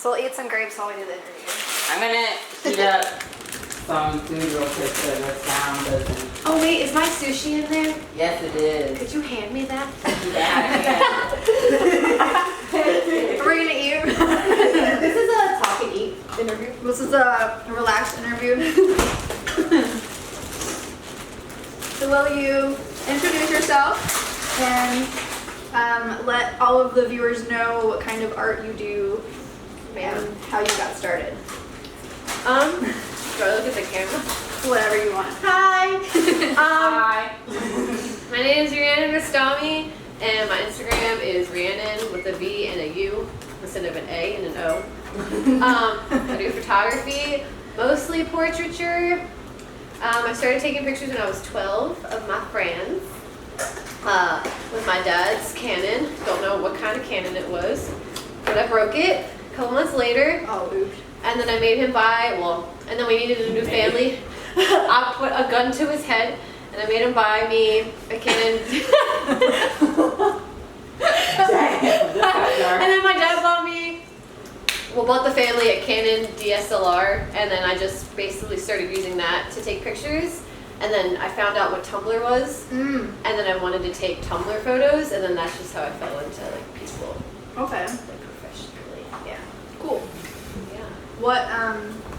So we'll eat some grapes while we do the interview. I'm gonna heat up some food real quick so the sound doesn't. Oh wait, is my sushi in there? Yes, it is. Could you hand me that? Yeah. We're gonna eat. This is a talk and eat interview. This is a relaxed interview. So will you introduce yourself and let all of the viewers know what kind of art you do and how you got started? Do I look at the camera? Whatever you want. Hi. Hi. My name is Rhiannon Rostami, and my Instagram is Rhiannon with a V and a U instead of an A and an O. I do photography, mostly portraiture. I started taking pictures when I was 12 of my friends with my dad's Canon. Don't know what kind of Canon it was, but I broke it a couple months later. Oh, oops. And then I made him buy, and then we needed a new family. I put a gun to his head, and I made him buy me a Canon. And then my dad bought the family a Canon DSLR, and then I just basically started using that to take pictures. And then I found out what Tumblr was, and then I wanted to take Tumblr photos, and then that's just how I fell into like people. Okay. Like professionally. Yeah. Cool. Yeah. What,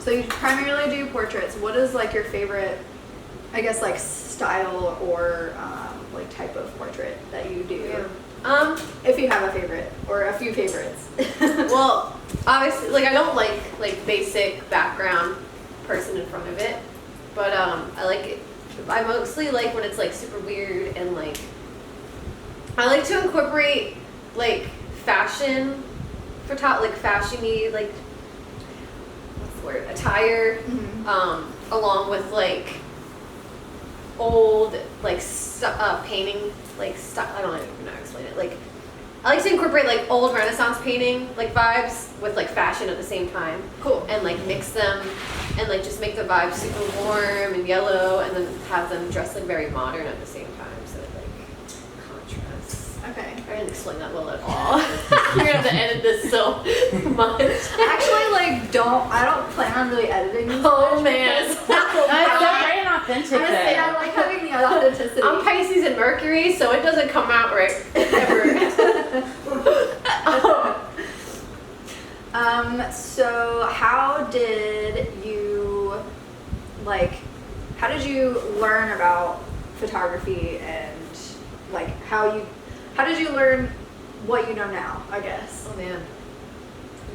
so you primarily do portraits. What is like your favorite, I guess, like style or like type of portrait that you do? Yeah. If you have a favorite or a few favorites. Well, obviously, like I don't like basic background person in front of it, but I like it. I mostly like when it's like super weird and like I like to incorporate like fashion like fashion-y, like what's the word, attire, along with like old like painting like stuff. I don't even know how to explain it. Like I like to incorporate like old Renaissance painting like vibes with like fashion at the same time. Cool. And like mix them and like just make the vibes super warm and yellow, and then have them dress like very modern at the same time, so it like contrasts. Okay. I didn't explain that well at all. You're gonna have to edit this so much. Actually, like, I don't plan on really editing this Oh much man. because That's very inauthentic. honestly, I like having the authenticity. I'm Pisces and Mercury, so it doesn't come out right ever. So how did you learn about photography and like how did you learn what you know now, I guess? Oh man.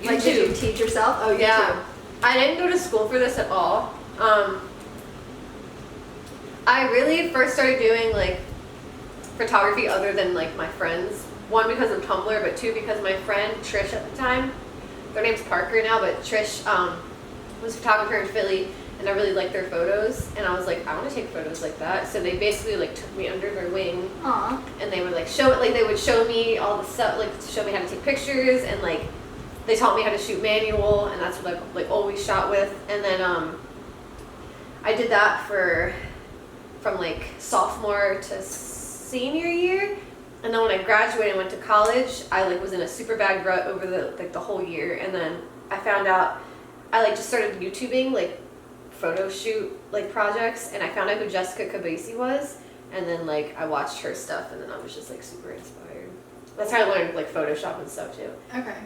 Like, did you teach yourself? Oh, yeah. I didn't go to school for this at all. I really first started doing like photography other than like my friends. One, because of Tumblr, but two, because my friend Trish at the time, their name's Parker now, but Trish was a photographer in Philly, and I really liked their photos, and I was like, I want to take photos like that. So they basically like took me under their wing. Aww. And they would like they would show me all the stuff, like show me how to take pictures, and like they taught me how to shoot manual, and that's what I like always shot with. And then I did that from like sophomore to senior year. And then when I graduated and went to college, I like was in a super bad rut over the whole year. And then I found out, I like just started YouTubing like photo shoot like projects, and I found out who Jessica Cabasi was, and then like I watched her stuff, and then I was just like super inspired. That's how I learned like Photoshop and stuff too. Okay.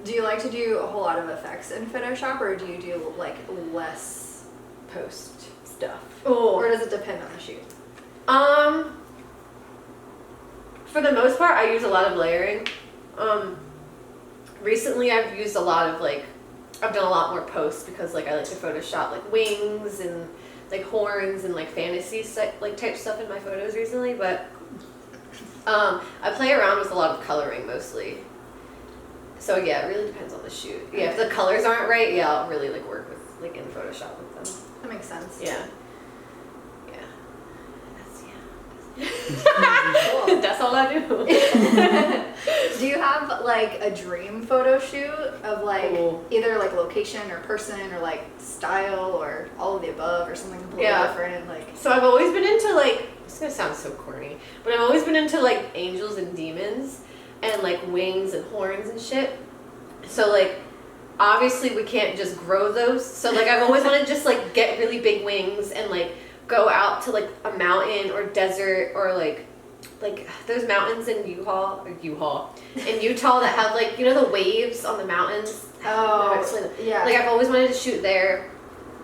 Do you like to do a whole lot of effects in Photoshop, or do you do like less post stuff? Or does it depend on the shoot? For the most part, I use a lot of layering. Recently I've used a lot of like, I've done a lot more posts because like I like to Photoshop like wings and like horns and like fantasy like type stuff in my photos recently, but I play around with a lot of coloring mostly. So yeah, it really depends on the shoot. Yeah, if the colors aren't right, yeah, I'll really like work with like in Photoshop with them. That makes sense. Yeah. Cool. That's all I do. Do you have like a dream photo shoot of like either like location or person or like style or all of the above or something completely different? And like, so I've always been into like, it's gonna sound so corny, but I've always been into like angels and demons and like wings and horns and shit. So like, obviously we can't just grow those. So like, I've always wanted to just like get really big wings and like go out to like a mountain or desert or like those mountains in in Utah that have like, you know, the waves on the mountains. Oh, yeah. Like I've always wanted to shoot there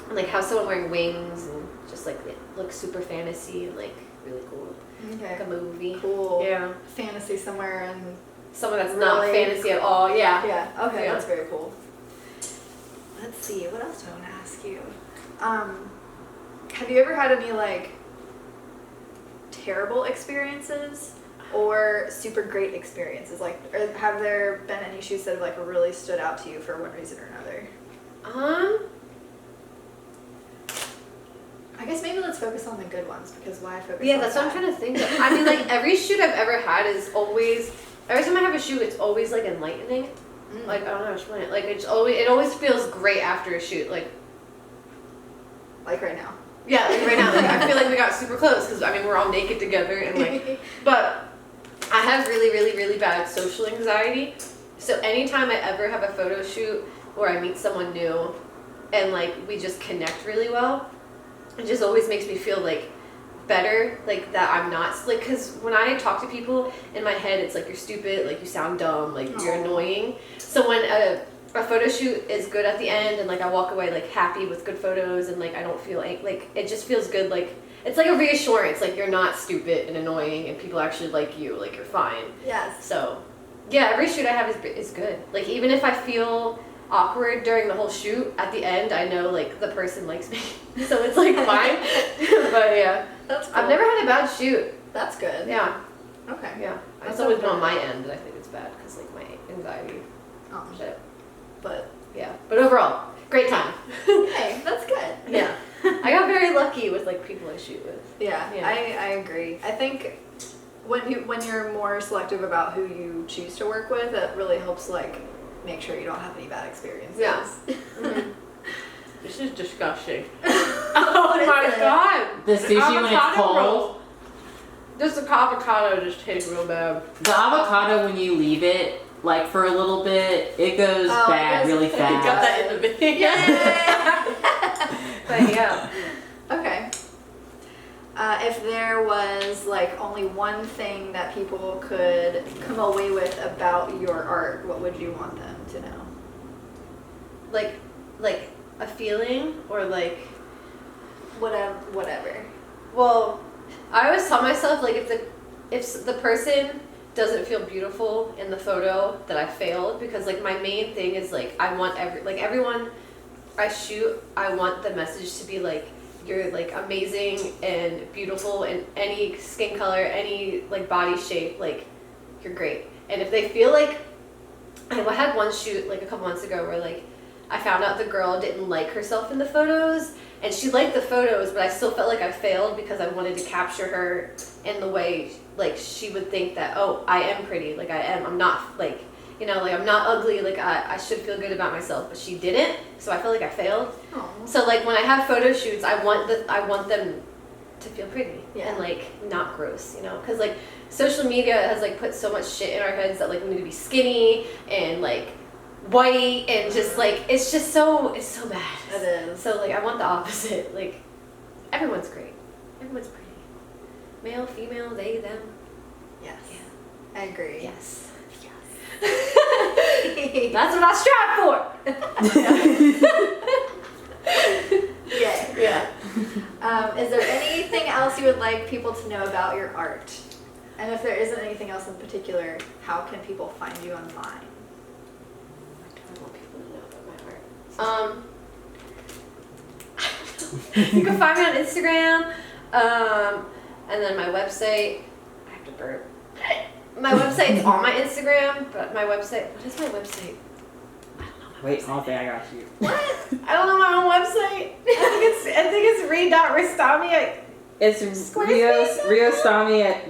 and like have someone wearing wings and just like it looks super fantasy and like really cool. Okay. Like a movie. Cool. Yeah. Fantasy somewhere and Someone that's not fantasy at all. Yeah. yeah. Okay, Yeah. that's very cool. Let's see. What else do I want to ask you? Have you ever had any like terrible experiences or super great experiences? Like, or have there been any shoots that have like really stood out to you for one reason or another? I guess maybe let's focus on the good ones because why focus? Yeah, on that's what I'm that? trying to think of. I mean, like every shoot I've ever had is always. Every time I have a shoot, it's always like enlightening. Like I don't know how to explain it. Like it always feels great after a shoot. Like right now. yeah, like right now. Like I feel like we got super close because I mean we're all naked together and like. But I have really, really, really bad social anxiety. So anytime I ever have a photo shoot where I meet someone new, and like we just connect really well, it just always makes me feel like better, like that I'm not like, because when I talk to people in my head it's like you're stupid, like you sound dumb, like you're annoying. So when a photo shoot is good at the end and like I walk away like happy with good photos and like I don't feel like it just feels good, like it's like a reassurance, like you're not stupid and annoying and people actually like you, like you're fine. Yes. So yeah, every shoot I have is good. Like even if I feel awkward during the whole shoot, at the end I know like the person likes me. So it's like fine. But yeah. That's cool. I've never had a bad shoot. That's good. Yeah. Okay. Yeah. That's It's always so been on good. my end that I think it's bad because like my anxiety. Oh, Shit. but Yeah. But overall, great time. hey, that's good. Yeah. I got very lucky with like people I shoot with. Yeah, Yeah. I agree. I think when you're more selective about who you choose to work with, it really helps like make sure you don't have any bad experiences. Yeah. This is disgusting. What is Oh my it? god. The sushi when it's Avocado cold. roll. Just the avocado just tastes real bad. The avocado, when you leave it like for a little bit, it goes Oh, it bad goes- really it I got fast. that in the video. Yeah. But yeah. Okay. If there was like only one thing that people could come away with about your art, what would you want them to know? Like a feeling or like Whatever. well, I always tell myself like if the person doesn't feel beautiful in the photo that I failed, because like my main thing is like I want everyone I shoot, I want the message to be like you're like amazing and beautiful in any skin color, any like body shape, like you're great. And if they feel like I had one shoot like a couple months ago where like I found out the girl didn't like herself in the photos, and she liked the photos, but I still felt like I failed because I wanted to capture her in the way like she would think that, oh, I am pretty, like I'm not like, you know, like I'm not ugly, like I should feel good about myself, but she didn't, so I felt like I failed. Oh. So like when I have photo shoots, I want them to feel pretty and Yeah. like not gross, you know, because like social media has like put so much shit in our heads that like we need to be skinny and like white and just like it's so bad. It is. So like I want the opposite. Like everyone's great. Everyone's pretty. Male, female, they, them. Yes. Yeah. I agree. Yes. That's what I strive for. Yeah. Yeah. Is there anything else you would like people to know about your art? And if there isn't anything else in particular, how can people find you online? I want people to know about my art. You can find me on Instagram, and then my website. I have to burp. My website's on my Instagram, but my website. What is my website? Wait, hold on, I got you. What? I don't know my own website. I think it's Rhi.Rostami. It's Squarespace?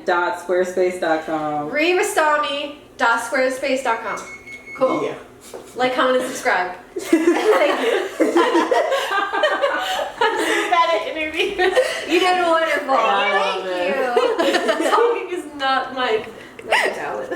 riostami@squarespace.com. Rhiostami.squarespace.com. Cool. Yeah. Like, comment, and subscribe. Thank you. I'm so bad at interviews. You did wonderful. I love Thank you. Talking is not my talent.